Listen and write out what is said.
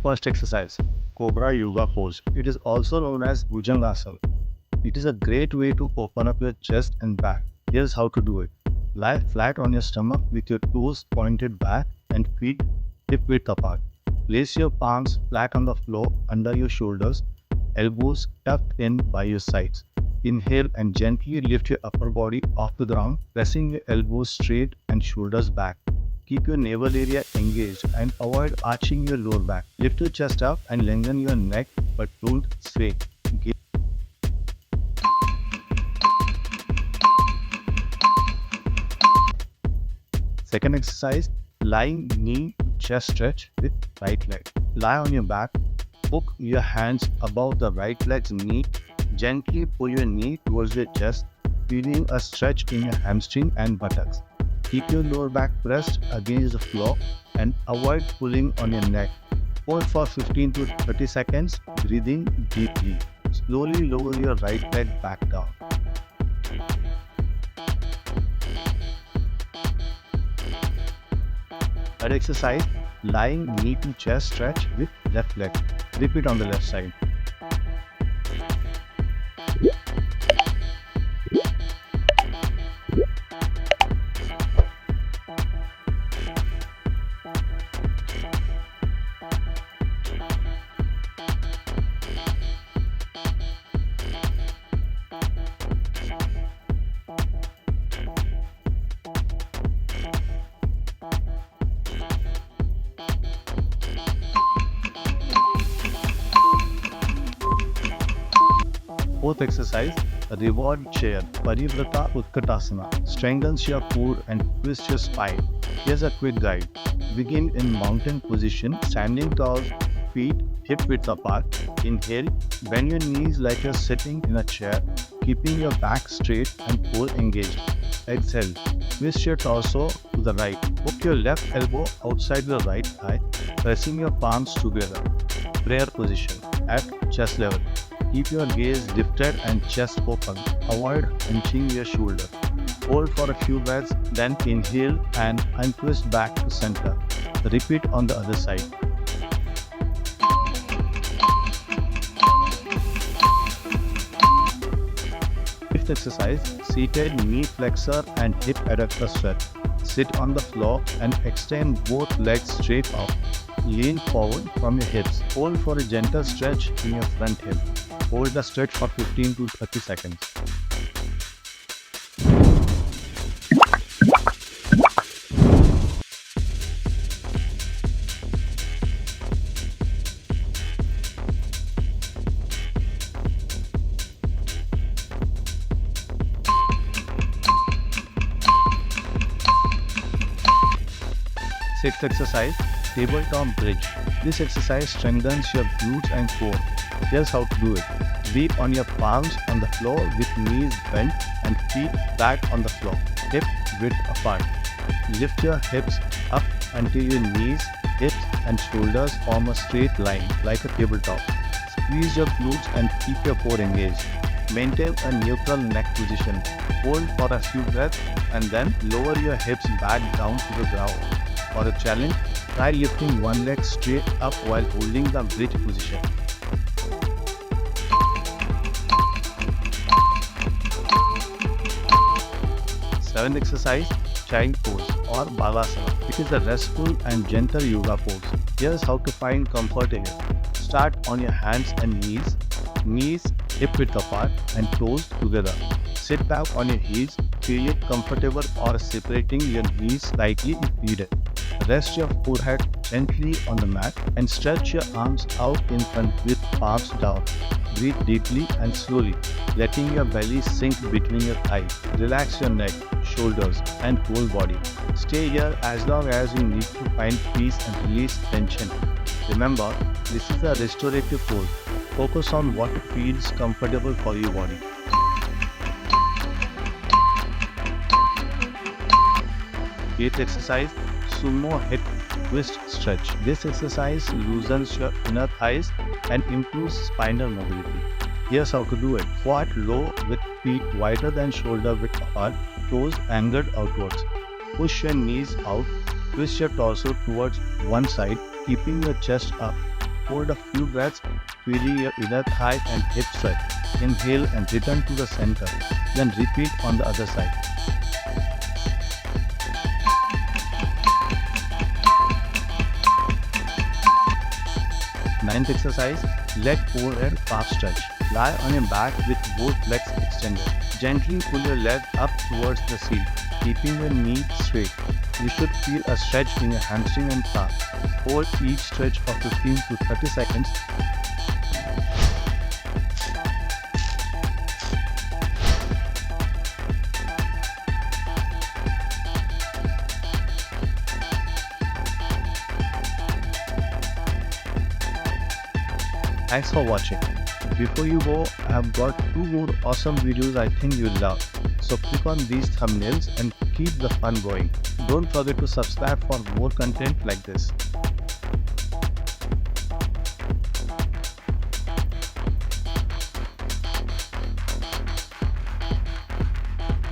First exercise, Cobra Yoga Pose. It is also known as Bhujangasana. It is a great way to open up your chest and back. Here's how to do it. Lie flat on your stomach with your toes pointed back and feet hip width apart. Place your palms flat on the floor under your shoulders, elbows tucked in by your sides. Inhale and gently lift your upper body off the ground, pressing your elbows straight and shoulders back. Keep your navel area engaged and avoid arching your lower back. Lift your chest up and lengthen your neck but don't sway. Second exercise, lying knee chest stretch with right leg. Lie on your back, hook your hands above the right leg's knee, gently pull your knee towards your chest, feeling a stretch in your hamstring and buttocks. Keep your lower back pressed against the floor and avoid pulling on your neck. Hold for 15 to 30 seconds, breathing deeply. Slowly lower your right leg back down. Third exercise, lying knee to chest stretch with left leg. Repeat on the left side. Fourth exercise, reward chair, Parivrata Utkatasana. Strengthens your core and twists your spine. Here's a quick guide. Begin in mountain position, standing tall, feet hip width apart. Inhale, bend your knees like you're sitting in a chair, keeping your back straight and core engaged. Exhale, twist your torso to the right. Hook your left elbow outside your right thigh, pressing your palms together. Prayer position at chest level. Keep your gaze lifted and chest open. Avoid hunching your shoulder. Hold for a few breaths, then inhale and untwist back to center. Repeat on the other side. Fifth exercise, seated knee flexor and hip adductor stretch. Sit on the floor and extend both legs straight up. Lean forward from your hips. Hold for a gentle stretch in your front hip. Hold the stretch for 15 to 30 seconds. Sixth exercise, tabletop bridge. This exercise strengthens your glutes and core. Here's how to do it. Be on your palms on the floor with knees bent and feet flat on the floor, hip width apart. Lift your hips up until your knees, hips and shoulders form a straight line like a tabletop. Squeeze your glutes and keep your core engaged. Maintain a neutral neck position. Hold for a few breaths and then lower your hips back down to the ground. For a challenge, try lifting one leg straight up while holding the bridge position. Seventh exercise, child pose or Balasana. It is a restful and gentle yoga pose. Here's how to find comfort in it. Start on your hands and knees hip width apart and toes together. Sit back on your heels, feel it comfortable or separating your knees slightly if needed. Rest your forehead gently on the mat and stretch your arms out in front with palms down. Breathe deeply and slowly, letting your belly sink between your thighs. Relax your neck, shoulders and whole body. Stay here as long as you need to find peace and release tension. Remember, this is a restorative pose. Focus on what feels comfortable for your body. Eighth exercise, Sumo hip twist stretch. This exercise loosens your inner thighs and improves spinal mobility. Here's how to do it. Squat low with feet wider than shoulder width apart, toes angled outwards. Push your knees out, twist your torso towards one side, keeping your chest up. hold a few breaths, feeling your inner thigh and hip stretch. Inhale and return to the center. Then repeat on the other side. Ninth exercise, leg overhead calf stretch. Lie on your back with both legs extended. Gently pull your leg up towards the seat, keeping your knee straight. You should feel a stretch in your hamstring and calf. Hold each stretch for 15 to 30 seconds. Thanks for watching. Before you go, I have got 2 more awesome videos I think you'll love. So click on these thumbnails and keep the fun going. Don't forget to subscribe for more content like this.